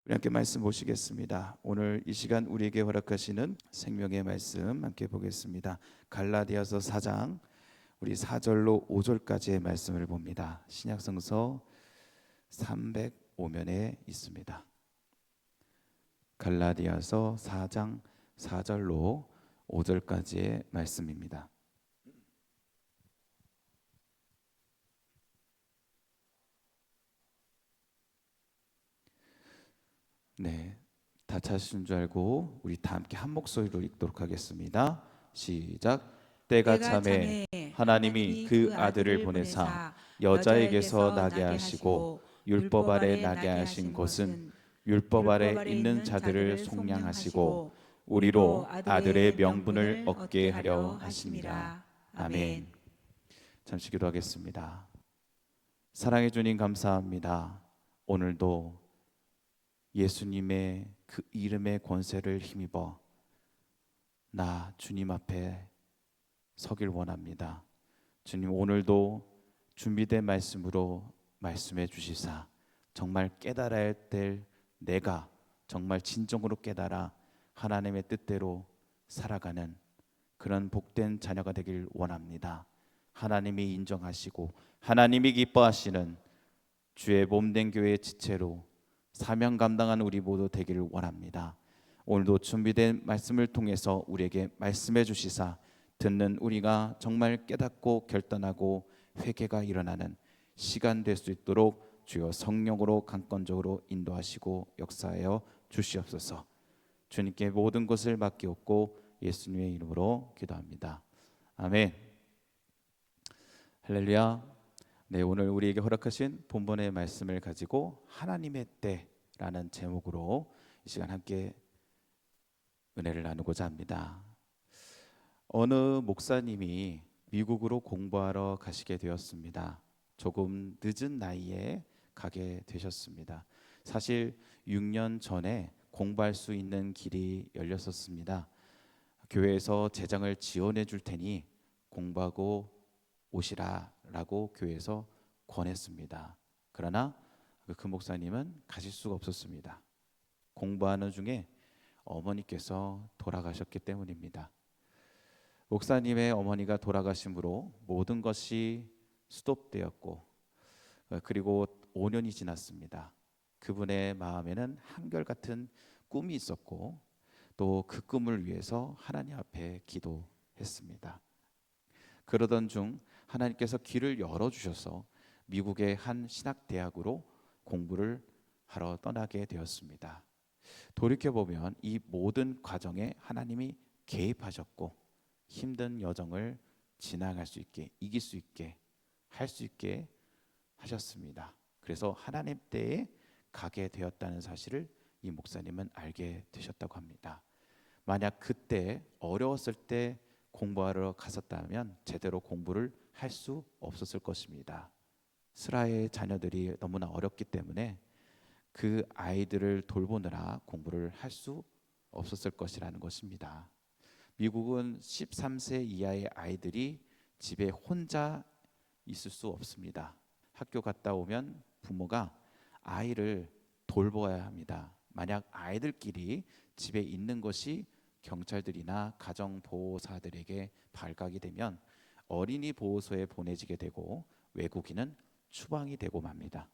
우리 함께 말씀 보시겠습니다. 오늘 이 시간 우리에게 허락하시는 생명의 말씀 함께 보겠습니다. 갈라디아서 4장 우리 4절로 5절까지의 말씀을 봅니다. 신약성서 305면에 있습니다. 갈라디아서 4장 4절로 5절까지의 말씀입니다. 네, 다 찾으신 줄 알고 우리 다 함께 한 목소리로 읽도록 하겠습니다. 시작. 때가 참에 하나님이 그 아들을 보내사 여자에게서 나게 하시고 율법 아래 나게 하신 것은 율법 아래 있는 자들을 속량하시고 우리로 아들의 명분을 얻게 하려 하심이라. 아멘. 잠시 기도하겠습니다. 사랑해 주님 감사합니다. 오늘도 예수님의 그 이름의 권세를 힘입어 나 주님 앞에 서길 원합니다. 주님, 오늘도 준비된 말씀으로 말씀해 주시사 정말 깨달아야 될 내가 정말 진정으로 깨달아 하나님의 뜻대로 살아가는 그런 복된 자녀가 되길 원합니다. 하나님이 인정하시고 하나님이 기뻐하시는 주의 몸된 교회의 지체로 사명 감당하는 우리 모두 되기를 원합니다. 오늘도 준비된 말씀을 통해서 우리에게 말씀해 주시사 듣는 우리가 정말 깨닫고 결단하고 회개가 일어나는 시간 될 수 있도록 주여 성령으로 강권적으로 인도하시고 역사하여 주시옵소서. 주님께 모든 것을 맡기옵고 예수님의 이름으로 기도합니다. 아멘. 할렐루야. 네, 오늘 우리에게 허락하신 본문의 말씀을 가지고 하나님의 때라는 제목으로 이 시간 함께 은혜를 나누고자 합니다. 어느 목사님이 미국으로 공부하러 가시게 되었습니다. 조금 늦은 나이에 가게 되셨습니다. 사실 6년 전에 공부할 수 있는 길이 열렸었습니다. 교회에서 재정을 지원해 줄 테니 공부하고 오시라 라고 교회에서 권했습니다. 그러나 그 목사님은 가실 수가 없었습니다. 공부하는 중에 어머니께서 돌아가셨기 때문입니다. 목사님의 어머니가 돌아가심으로 모든 것이 스톱되었고 그리고 5년이 지났습니다. 그분의 마음에는 한결같은 꿈이 있었고 또 그 꿈을 위해서 하나님 앞에 기도했습니다. 그러던 중 하나님께서 길을 열어주셔서 미국의 한 신학대학으로 공부를 하러 떠나게 되었습니다. 돌이켜보면 이 모든 과정에 하나님이 개입하셨고 힘든 여정을 지나갈 수 있게, 이길 수 있게, 할 수 있게 하셨습니다. 그래서 하나님 때에 가게 되었다는 사실을 이 목사님은 알게 되셨다고 합니다. 만약 그때 어려웠을 때 공부하러 갔었다면 제대로 공부를 할 수 없었을 것입니다. 스라의 자녀들이 너무나 어렵기 때문에 그 아이들을 돌보느라 공부를 할 수 없었을 것이라는 것입니다. 미국은 13세 이하의 아이들이 집에 혼자 있을 수 없습니다. 학교 갔다 오면 부모가 아이를 돌보아야 합니다. 만약 아이들끼리 집에 있는 것이 경찰들이나 가정보호사들에게 발각이 되면 어린이 보호소에 보내지게 되고 외국인은 추방이 되고 맙니다.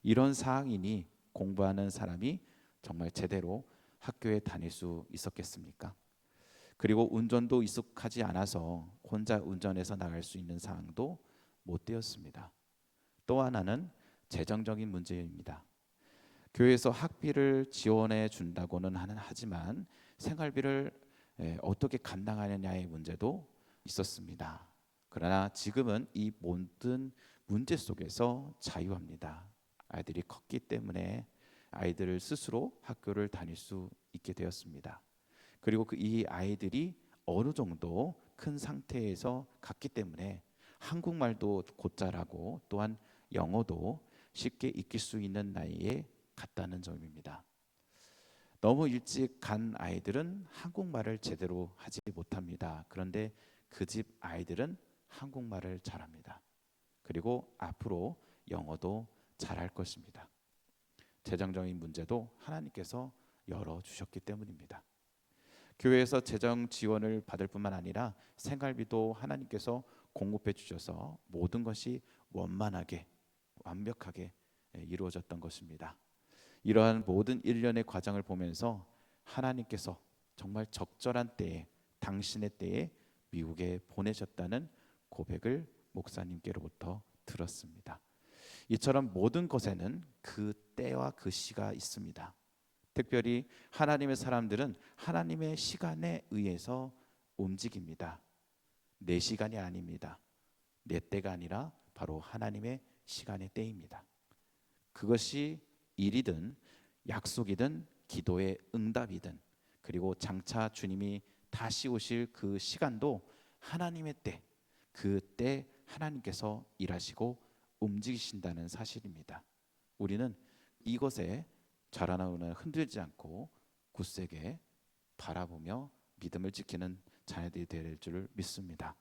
이런 상황이니 공부하는 사람이 정말 제대로 학교에 다닐 수 있었겠습니까? 그리고 운전도 익숙하지 않아서 혼자 운전해서 나갈 수 있는 상황도 못 되었습니다. 또 하나는 재정적인 문제입니다. 교회에서 학비를 지원해 준다고는 하지만 생활비를 어떻게 감당하느냐의 문제도 있었습니다. 그러나 지금은 이 모든 문제 속에서 자유합니다. 아이들이 컸기 때문에 아이들을 스스로 학교를 다닐 수 있게 되었습니다. 그리고 이 아이들이 어느 정도 큰 상태에서 갔기 때문에 한국말도 곧잘하고 또한 영어도 쉽게 익힐 수 있는 나이에 갔다는 점입니다. 너무 일찍 간 아이들은 한국말을 제대로 하지 못합니다. 그런데 그 집 아이들은 한국말을 잘합니다. 그리고 앞으로 영어도 잘할 것입니다. 재정적인 문제도 하나님께서 열어주셨기 때문입니다. 교회에서 재정 지원을 받을 뿐만 아니라 생활비도 하나님께서 공급해 주셔서 모든 것이 원만하게 완벽하게 이루어졌던 것입니다. 이러한 모든 일련의 과정을 보면서 하나님께서 정말 적절한 때에 당신의 때에 미국에 보내셨다는 고백을 목사님께로부터 들었습니다. 이처럼 모든 것에는 그 때와 그 시가 있습니다. 특별히 하나님의 사람들은 하나님의 시간에 의해서 움직입니다. 내 시간이 아닙니다. 내 때가 아니라 바로 하나님의 시간의 때입니다. 그것이 일이든 약속이든 기도의 응답이든 그리고 장차 주님이 다시 오실 그 시간도 하나님의 때, 그 때 하나님께서 일하시고 움직이신다는 사실입니다. 우리는 이것에 자라나오는 흔들지 않고 굳세게 바라보며 믿음을 지키는 자녀들이 될 줄 믿습니다.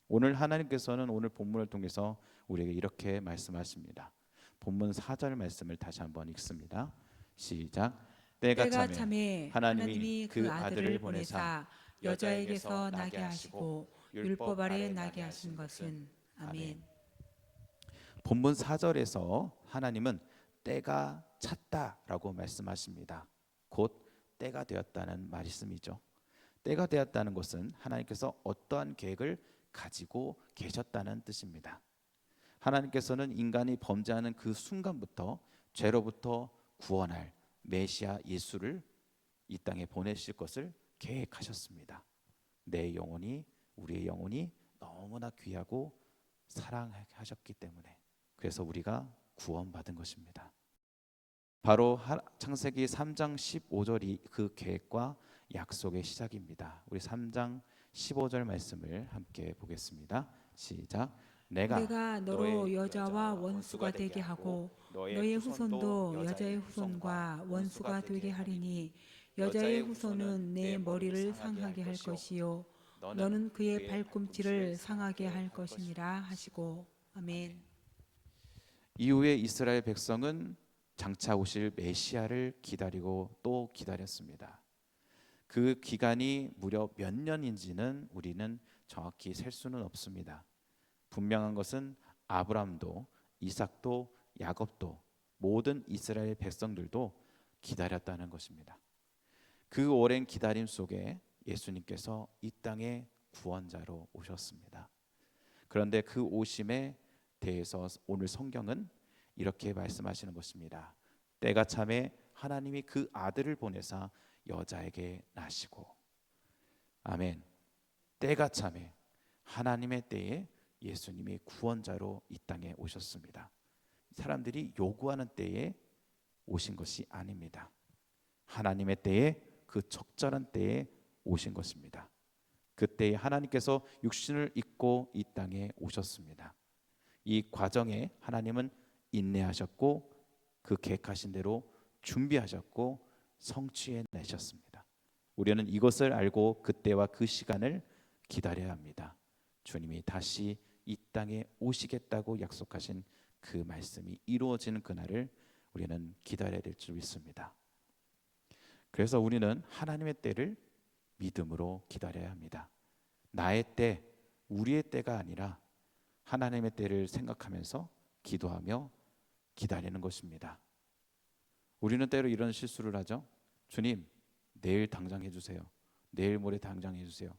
오늘 하나님께서는 오늘 본문을 통해서 우리에게 이렇게 말씀하십니다. 본문 4절 말씀을 다시 한번 읽습니다. 시작. 때가 참에 하나님이 그 아들을 보내사 여자에게서 나게 하시고 율법 아래 나게 하신 것은 아멘. 본문 4절에서 하나님은 때가 찼다라고 말씀하십니다. 곧 때가 되었다는 말씀이죠. 때가 되었다는 것은 하나님께서 어떠한 계획을 가지고 계셨다는 뜻입니다. 하나님께서는 인간이 범죄하는 그 순간부터 죄로부터 구원할 메시아 예수를 이 땅에 보내실 것을 계획하셨습니다. 내 영혼이, 우리의 영혼이 너무나 귀하고 사랑하셨기 때문에, 그래서 우리가 구원받은 것입니다. 바로 창세기 3장 15절이 그 계획과 약속의 시작입니다. 우리 3장 15절 말씀을 함께 보겠습니다. 시작. 내가 너로 여자와 원수가 되게 하고 너의 후손도 여자의 후손과 원수가 되게 하리니 여자의 후손은 내 머리를 상하게 할 것이요 너는 그의 발꿈치를 상하게 할 것이니라 하시고. 아멘. 이후에 이스라엘 백성은 장차 오실 메시아를 기다리고 또 기다렸습니다. 그 기간이 무려 몇 년인지는 우리는 정확히 셀 수는 없습니다. 분명한 것은 아브람도 이삭도 야곱도 모든 이스라엘 백성들도 기다렸다는 것입니다. 그 오랜 기다림 속에 예수님께서 이 땅에 구원자로 오셨습니다. 그런데 그 오심에 대해서 오늘 성경은 이렇게 말씀하시는 것입니다. 때가 참에 하나님이 그 아들을 보내사 여자에게 나시고. 아멘. 때가 참에 하나님의 때에 예수님이 구원자로 이 땅에 오셨습니다. 사람들이 요구하는 때에 오신 것이 아닙니다. 하나님의 때에, 그 적절한 때에 오신 것입니다. 그때에 하나님께서 육신을 입고 이 땅에 오셨습니다. 이 과정에 하나님은 인내하셨고 그 계획하신 대로 준비하셨고 성취해 내셨습니다. 우리는 이것을 알고 그때와 그 시간을 기다려야 합니다. 주님이 다시 이 땅에 오시겠다고 약속하신 그 말씀이 이루어지는 그날을 우리는 기다려야 될 줄 믿습니다. 그래서 우리는 하나님의 때를 믿음으로 기다려야 합니다. 나의 때, 우리의 때가 아니라 하나님의 때를 생각하면서 기도하며 기다리는 것입니다. 우리는 때로 이런 실수를 하죠. 주님, 내일 당장 해주세요. 내일 모레 당장 해주세요.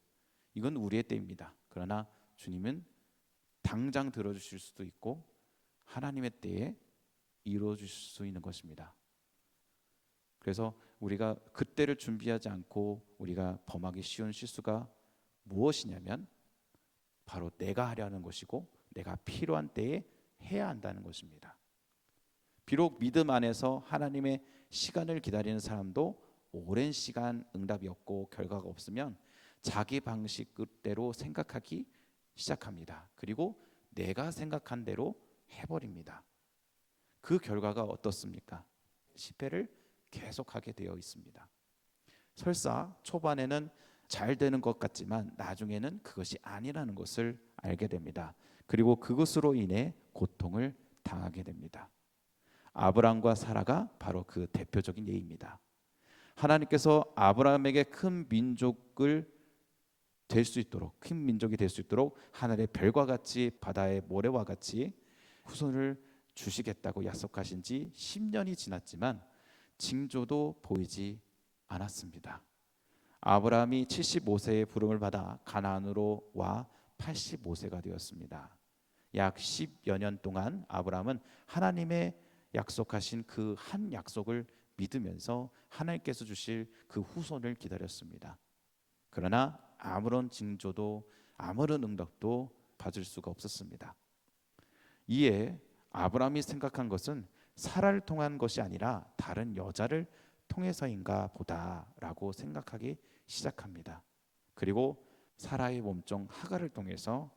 이건 우리의 때입니다. 그러나 주님은 당장 들어주실 수도 있고 하나님의 때에 이루어주실 수 있는 것입니다. 그래서 우리가 그때를 준비하지 않고 우리가 범하기 쉬운 실수가 무엇이냐면 바로 내가 하려는 것이고 내가 필요한 때에 해야 한다는 것입니다. 비록 믿음 안에서 하나님의 시간을 기다리는 사람도 오랜 시간 응답이 없고 결과가 없으면 자기 방식대로 생각하기 시작합니다. 그리고 내가 생각한 대로 해버립니다. 그 결과가 어떻습니까? 실패를 계속하게 되어 있습니다. 설사 초반에는 잘 되는 것 같지만 나중에는 그것이 아니라는 것을 알게 됩니다. 그리고 그것으로 인해 고통을 당하게 됩니다. 아브라함과 사라가 바로 그 대표적인 예입니다. 하나님께서 아브라함에게 큰 민족을 될 수 있도록, 큰 민족이 될 수 있도록 하늘의 별과 같이 바다의 모래와 같이 후손을 주시겠다고 약속하신 지 10년이 지났지만 징조도 보이지 않았습니다. 아브라함이 75세의 부름을 받아 가나안으로 와 85세가 되었습니다. 약 10여 년 동안 아브라함은 하나님의 약속하신 그 한 약속을 믿으면서 하나님께서 주실 그 후손을 기다렸습니다. 그러나 아무런 징조도 아무런 응답도 받을 수가 없었습니다. 이에 아브라함이 생각한 것은 사라를 통한 것이 아니라 다른 여자를 통해서인가 보다라고 생각하기 시작합니다. 그리고 사라의 몸종 하갈을 통해서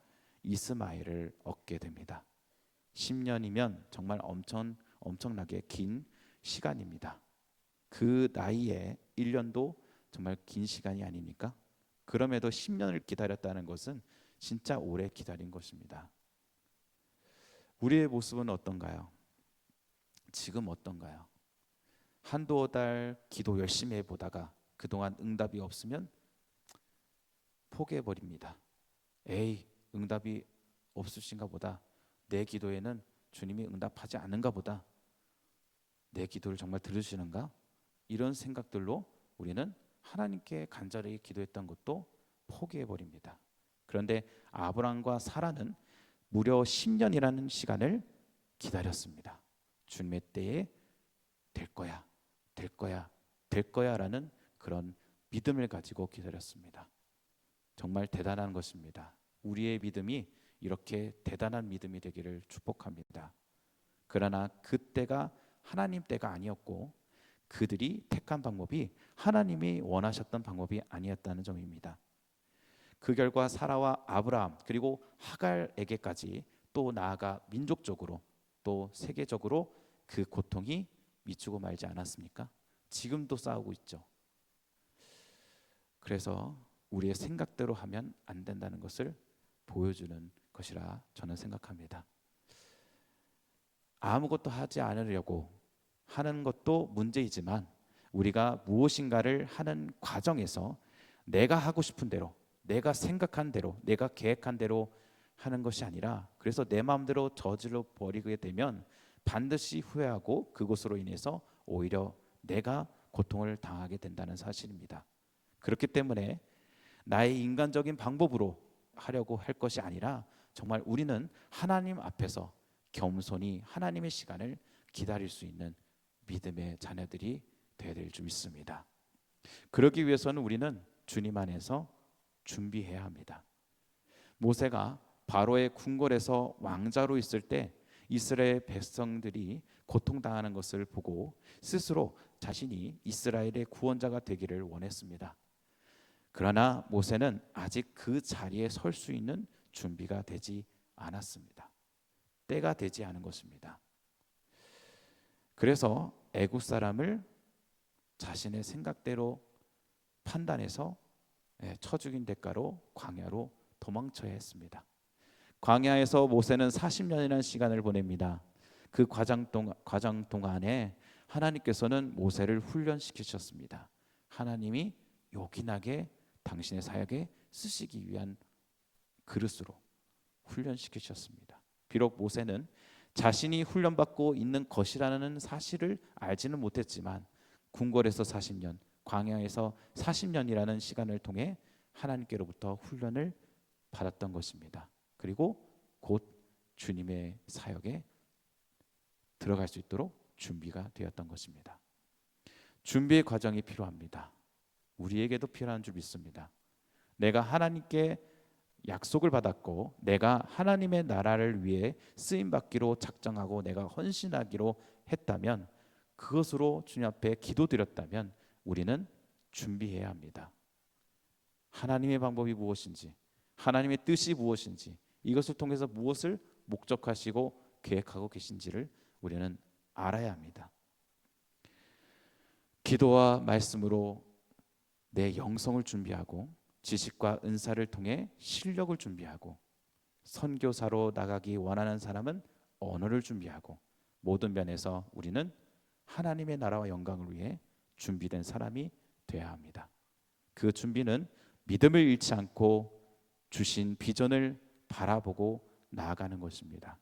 이스마엘을 얻게 됩니다. 10년이면 정말 엄청나게 긴 시간입니다. 그 나이에 1년도 정말 긴 시간이 아닙니까? 그럼에도 10년을 기다렸다는 것은 진짜 오래 기다린 것입니다. 우리의 모습은 어떤가요? 지금 어떤가요? 한두 달 기도 열심히 해보다가 그동안 응답이 없으면 포기해버립니다. 에이, 응답이 없으신가 보다. 내 기도에는 주님이 응답하지 않는가 보다. 내 기도를 정말 들으시는가? 이런 생각들로 우리는 하나님께 간절히 기도했던 것도 포기해버립니다. 그런데 아브라함과 사라는 무려 10년이라는 시간을 기다렸습니다. 주님의 때에 될 거야, 될 거야, 될 거야라는 그런 믿음을 가지고 기다렸습니다. 정말 대단한 것입니다. 우리의 믿음이 이렇게 대단한 믿음이 되기를 축복합니다. 그러나 그때가 하나님 때가 아니었고 그들이 택한 방법이 하나님이 원하셨던 방법이 아니었다는 점입니다. 그 결과 사라와 아브라함 그리고 하갈에게까지 또 나아가 민족적으로 또 세계적으로 그 고통이 미치고 말지 않았습니까? 지금도 싸우고 있죠. 그래서 우리의 생각대로 하면 안 된다는 것을 보여주는 것이라 저는 생각합니다. 아무것도 하지 않으려고 하는 것도 문제이지만 우리가 무엇인가를 하는 과정에서 내가 하고 싶은 대로, 내가 생각한 대로, 내가 계획한 대로 하는 것이 아니라 그래서 내 마음대로 저질러 버리게 되면 반드시 후회하고 그것으로 인해서 오히려 내가 고통을 당하게 된다는 사실입니다. 그렇기 때문에 나의 인간적인 방법으로 하려고 할 것이 아니라 정말 우리는 하나님 앞에서 겸손히 하나님의 시간을 기다릴 수 있는 믿음의 자녀들이 되어야 될 줄 믿습니다. 그러기 위해서는 우리는 주님 안에서 준비해야 합니다. 모세가 바로의 궁궐에서 왕자로 있을 때 이스라엘 백성들이 고통당하는 것을 보고 스스로 자신이 이스라엘의 구원자가 되기를 원했습니다. 그러나 모세는 아직 그 자리에 설 수 있는 준비가 되지 않았습니다. 때가 되지 않은 것입니다. 그래서 애굽 사람을 자신의 생각대로 판단해서 쳐 죽인 대가로 광야로 도망쳐야 했습니다. 광야에서 모세는 40년이라는 시간을 보냅니다. 그 과정 동안에 하나님께서는 모세를 훈련시키셨습니다. 하나님이 요긴하게 당신의 사역에 쓰시기 위한 그릇으로 훈련시키셨습니다. 비록 모세는 자신이 훈련받고 있는 것이라는 사실을 알지는 못했지만 궁궐에서 40년, 광야에서 40년이라는 시간을 통해 하나님께로부터 훈련을 받았던 것입니다. 그리고 곧 주님의 사역에 들어갈 수 있도록 준비가 되었던 것입니다. 준비의 과정이 필요합니다. 우리에게도 필요한 줄 믿습니다. 내가 하나님께 약속을 받았고 내가 하나님의 나라를 위해 쓰임받기로 작정하고 내가 헌신하기로 했다면 그것으로 주님 앞에 기도드렸다면 우리는 준비해야 합니다. 하나님의 방법이 무엇인지 하나님의 뜻이 무엇인지 이것을 통해서 무엇을 목적하시고 계획하고 계신지를 우리는 알아야 합니다. 기도와 말씀으로 내 영성을 준비하고 지식과 은사를 통해 실력을 준비하고 선교사로 나가기 원하는 사람은 언어를 준비하고 모든 면에서 우리는 하나님의 나라와 영광을 위해 준비된 사람이 되어야 합니다. 그 준비는 믿음을 잃지 않고 주신 비전을 바라보고 나아가는 것입니다.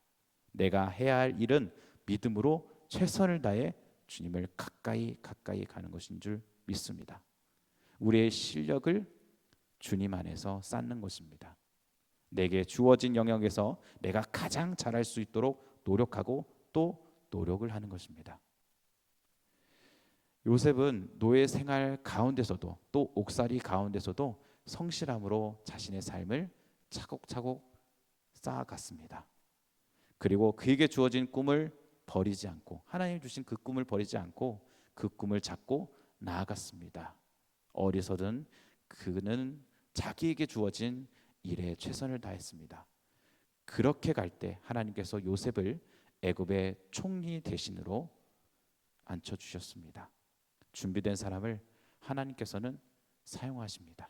내가 해야 할 일은 믿음으로 최선을 다해 주님을 가까이 가는 것인 줄 믿습니다. 우리의 실력을 주님 안에서 쌓는 것입니다. 내게 주어진 영역에서 내가 가장 잘할 수 있도록 노력하고 또 노력을 하는 것입니다. 요셉은 노예 생활 가운데서도 또 옥살이 가운데서도 성실함으로 자신의 삶을 차곡차곡 쌓아갔습니다. 그리고 그에게 주어진 꿈을 버리지 않고, 하나님 주신 그 꿈을 버리지 않고 그 꿈을 잡고 나아갔습니다. 어리석은 그는 자기에게 주어진 일에 최선을 다했습니다. 그렇게 갈 때 하나님께서 요셉을 애굽의 총리 대신으로 앉혀주셨습니다. 준비된 사람을 하나님께서는 사용하십니다.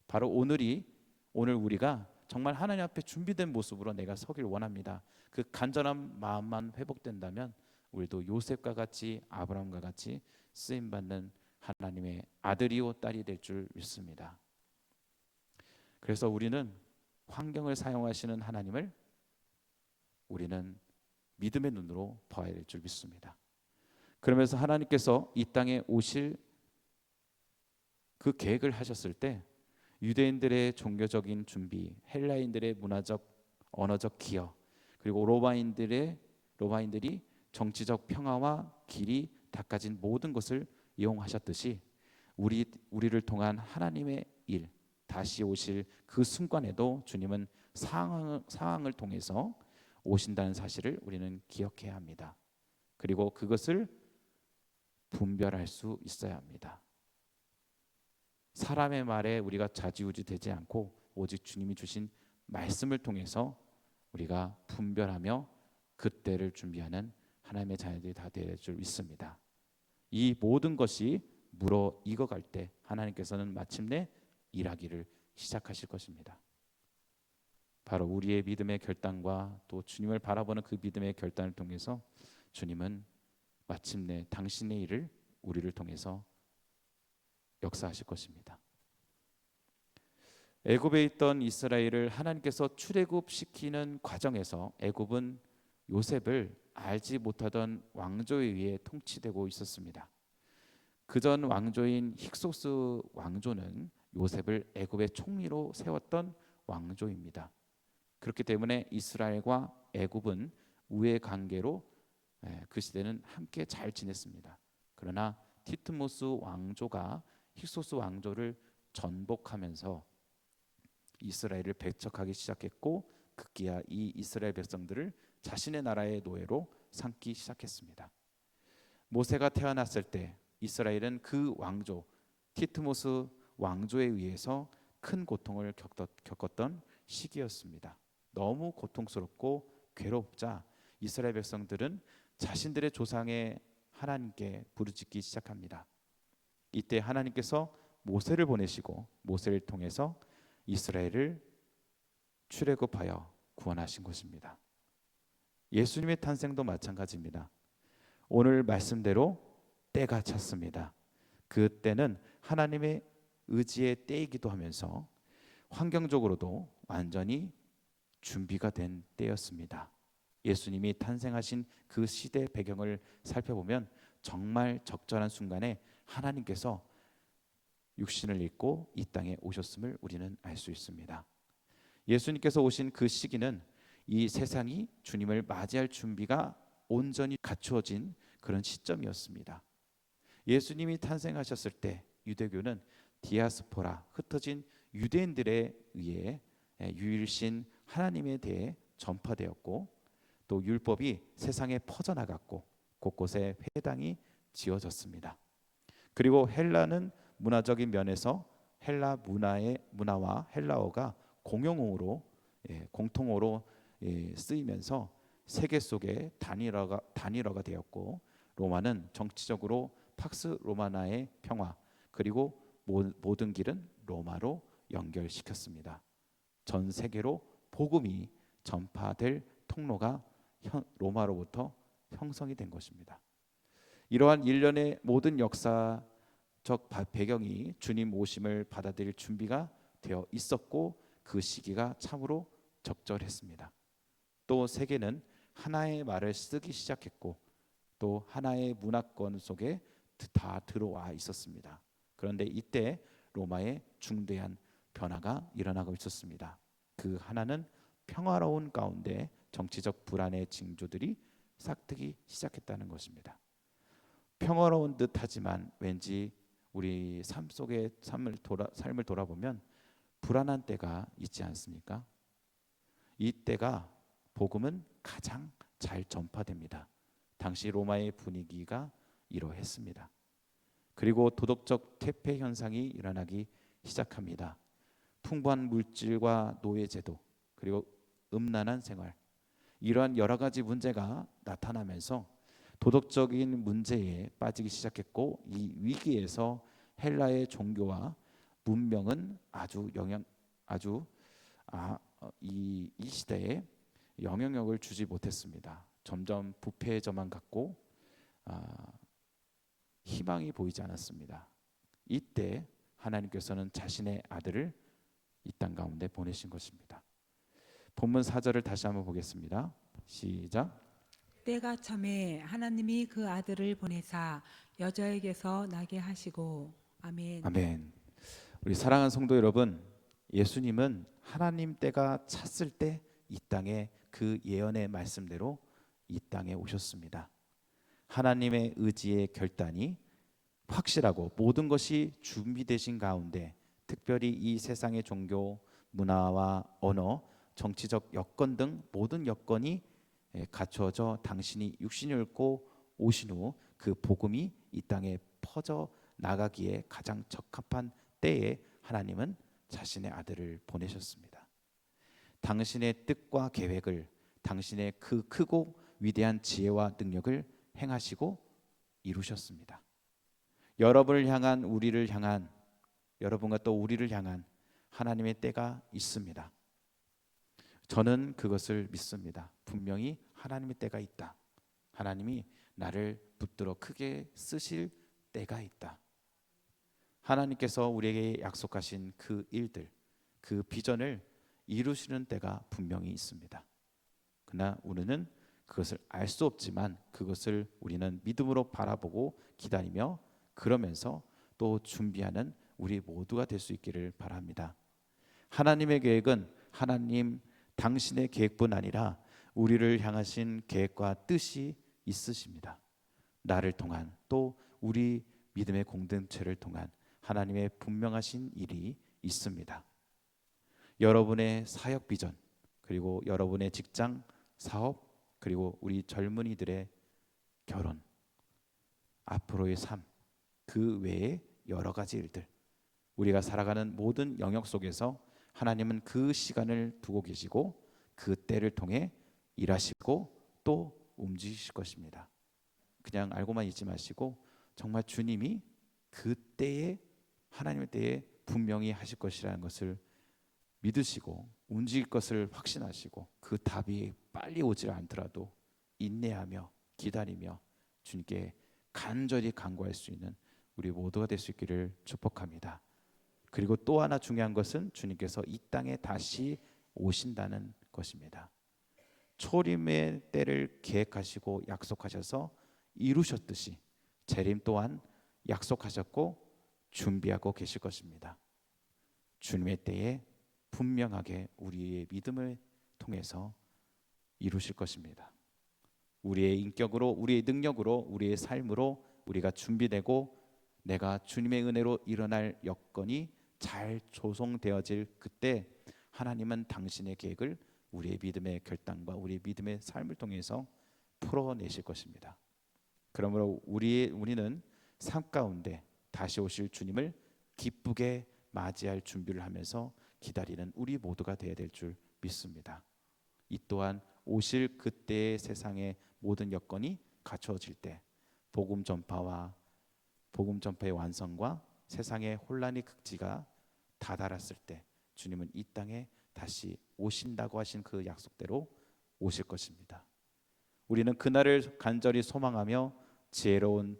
바로 오늘 우리가 정말 하나님 앞에 준비된 모습으로 내가 서길 원합니다. 그 간절한 마음만 회복된다면 우리도 요셉과 같이, 아브라함과 같이 쓰임받는 하나님의 아들이요 딸이 될 줄 믿습니다. 그래서 우리는 환경을 사용하시는 하나님을 우리는 믿음의 눈으로 봐야 될 줄 믿습니다. 그러면서 하나님께서 이 땅에 오실 그 계획을 하셨을 때 유대인들의 종교적인 준비, 헬라인들의 문화적 언어적 기여, 그리고 로마인들이 정치적 평화와 길이 닦아진 모든 것을 이용하셨듯이 우리를 통한 하나님의 일, 다시 오실 그 순간에도 주님은 상황을 통해서 오신다는 사실을 우리는 기억해야 합니다. 그리고 그것을 분별할 수 있어야 합니다. 사람의 말에 우리가 좌지우지 되지 않고 오직 주님이 주신 말씀을 통해서 우리가 분별하며 그때를 준비하는 하나님의 자녀들이 다 될 줄 믿습니다. 이 모든 것이 물어 익어갈 때 하나님께서는 마침내 일하기를 시작하실 것입니다. 바로 우리의 믿음의 결단과 또 주님을 바라보는 그 믿음의 결단을 통해서 주님은 마침내 당신의 일을 우리를 통해서 역사하실 것입니다. 애굽에 있던 이스라엘을 하나님께서 출애굽시키는 과정에서 애굽은 요셉을 알지 못하던 왕조에 의해 통치되고 있었습니다. 그전 왕조인 힉소스 왕조는 요셉을 애굽의 총리로 세웠던 왕조입니다. 그렇기 때문에 이스라엘과 애굽은 우애 관계로 그 시대는 함께 잘 지냈습니다. 그러나 티트모스 왕조가 힉소스 왕조를 전복하면서 이스라엘을 배척하기 시작했고 급기야 이 이스라엘 백성들을 자신의 나라의 노예로 삼기 시작했습니다. 모세가 태어났을 때 이스라엘은 그 왕조 티트모스 왕조에 의해서 큰 고통을 겪었던 시기였습니다. 너무 고통스럽고 괴롭자 이스라엘 백성들은 자신들의 조상의 하나님께 부르짖기 시작합니다. 이때 하나님께서 모세를 보내시고 모세를 통해서 이스라엘을 출애굽하여 구원하신 것입니다. 예수님의 탄생도 마찬가지입니다. 오늘 말씀대로 때가 찼습니다. 그 때는 하나님의 의지의 때이기도 하면서 환경적으로도 완전히 준비가 된 때였습니다. 예수님이 탄생하신 그 시대 배경을 살펴보면 정말 적절한 순간에 하나님께서 육신을 입고 이 땅에 오셨음을 우리는 알 수 있습니다. 예수님께서 오신 그 시기는 이 세상이 주님을 맞이할 준비가 온전히 갖추어진 그런 시점이었습니다. 예수님이 탄생하셨을 때 유대교는 디아스포라, 흩어진 유대인들에 의해 유일신 하나님에 대해 전파되었고 또 율법이 세상에 퍼져나갔고 곳곳에 회당이 지어졌습니다. 그리고 헬라는 문화적인 면에서 헬라 문화와 헬라어가 공통어로 쓰이면서 세계 속의 단일어가 되었고 로마는 정치적으로 팍스 로마나의 평화 그리고 모든 길은 로마로 연결시켰습니다. 전 세계로 복음이 전파될 통로가 로마로부터 형성이 된 것입니다. 이러한 일련의 모든 역사적 배경이 주님 오심을 받아들일 준비가 되어 있었고 그 시기가 참으로 적절했습니다. 또 세계는 하나의 말을 쓰기 시작했고 또 하나의 문화권 속에 다 들어와 있었습니다. 그런데 이때 로마의 중대한 변화가 일어나고 있었습니다. 그 하나는 평화로운 가운데 정치적 불안의 징조들이 싹트기 시작했다는 것입니다. 평화로운 듯하지만 왠지 우리 삶 속의 삶을 돌아보면 불안한 때가 있지 않습니까? 이 때가 복음은 가장 잘 전파됩니다. 당시 로마의 분위기가 이러했습니다. 그리고 도덕적 퇴폐 현상이 일어나기 시작합니다. 풍부한 물질과 노예제도 그리고 음란한 생활 이러한 여러 가지 문제가 나타나면서 도덕적인 문제에 빠지기 시작했고 이 위기에서 헬라의 종교와 문명은 이 시대에 영향력을 주지 못했습니다. 점점 부패해져만 갔고 희망이 보이지 않았습니다. 이때 하나님께서는 자신의 아들을 이 땅 가운데 보내신 것입니다. 본문 4절을 다시 한번 보겠습니다. 시작. 때가 참에 하나님이 그 아들을 보내사 여자에게서 나게 하시고. 아멘. 아멘. 우리 사랑하는 성도 여러분, 예수님은 하나님 때가 찼을 때 이 땅에 그 예언의 말씀대로 이 땅에 오셨습니다. 하나님의 의지의 결단이 확실하고 모든 것이 준비되신 가운데 특별히 이 세상의 종교, 문화와 언어, 정치적 여건 등 모든 여건이 갖춰져 당신이 육신을 입고 오신 후 그 복음이 이 땅에 퍼져 나가기에 가장 적합한 때에 하나님은 자신의 아들을 보내셨습니다. 당신의 뜻과 계획을 당신의 그 크고 위대한 지혜와 능력을 행하시고 이루셨습니다. 여러분을 향한 우리를 향한 여러분과 또 우리를 향한 하나님의 때가 있습니다. 저는 그것을 믿습니다. 분명히 하나님의 때가 있다. 하나님이 나를 붙들어 크게 쓰실 때가 있다. 하나님께서 우리에게 약속하신 그 일들, 그 비전을 이루시는 때가 분명히 있습니다. 그러나 우리는 그것을 알 수 없지만 그것을 우리는 믿음으로 바라보고 기다리며 그러면서 또 준비하는 우리 모두가 될 수 있기를 바랍니다. 하나님의 계획은 하나님 당신의 계획뿐 아니라 우리를 향하신 계획과 뜻이 있으십니다. 나를 통한 또 우리 믿음의 공동체를 통한 하나님의 분명하신 일이 있습니다. 여러분의 사역 비전 그리고 여러분의 직장, 사업 그리고 우리 젊은이들의 결혼, 앞으로의 삶, 그 외에 여러 가지 일들 우리가 살아가는 모든 영역 속에서 하나님은 그 시간을 두고 계시고 그 때를 통해 일하시고 또 움직이실 것입니다. 그냥 알고만 있지 마시고 정말 주님이 그 때에 하나님의 때에 분명히 하실 것이라는 것을 믿으시고 움직일 것을 확신하시고 그 답이 빨리 오지 않더라도 인내하며 기다리며 주님께 간절히 간구할 수 있는 우리 모두가 될 수 있기를 축복합니다. 그리고 또 하나 중요한 것은 주님께서 이 땅에 다시 오신다는 것입니다. 초림의 때를 계획하시고 약속하셔서 이루셨듯이 재림 또한 약속하셨고 준비하고 계실 것입니다. 주님의 때에 분명하게 우리의 믿음을 통해서 이루실 것입니다. 우리의 인격으로, 우리의 능력으로, 우리의 삶으로 우리가 준비되고 내가 주님의 은혜로 일어날 여건이 잘 조성되어질 그때 하나님은 당신의 계획을 우리의 믿음의 결단과 우리의 믿음의 삶을 통해서 풀어내실 것입니다. 그러므로 우리는 삶 가운데 다시 오실 주님을 기쁘게 맞이할 준비를 하면서 기다리는 우리 모두가 되어야 될 줄 믿습니다. 이 또한 오실 그때의 세상의 모든 여건이 갖춰질 때 복음 전파의 완성과 세상의 혼란의 극지가 다다랐을 때 주님은 이 땅에 다시 오신다고 하신 그 약속대로 오실 것입니다. 우리는 그날을 간절히 소망하며 지혜로운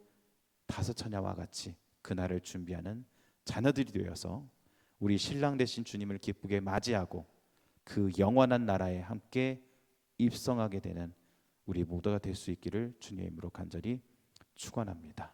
다섯 처녀와 같이 그날을 준비하는 자녀들이 되어서 우리 신랑 되신 주님을 기쁘게 맞이하고 그 영원한 나라에 함께 입성하게 되는 우리 모두가 될 수 있기를 주님의 이름으로 간절히 축원합니다.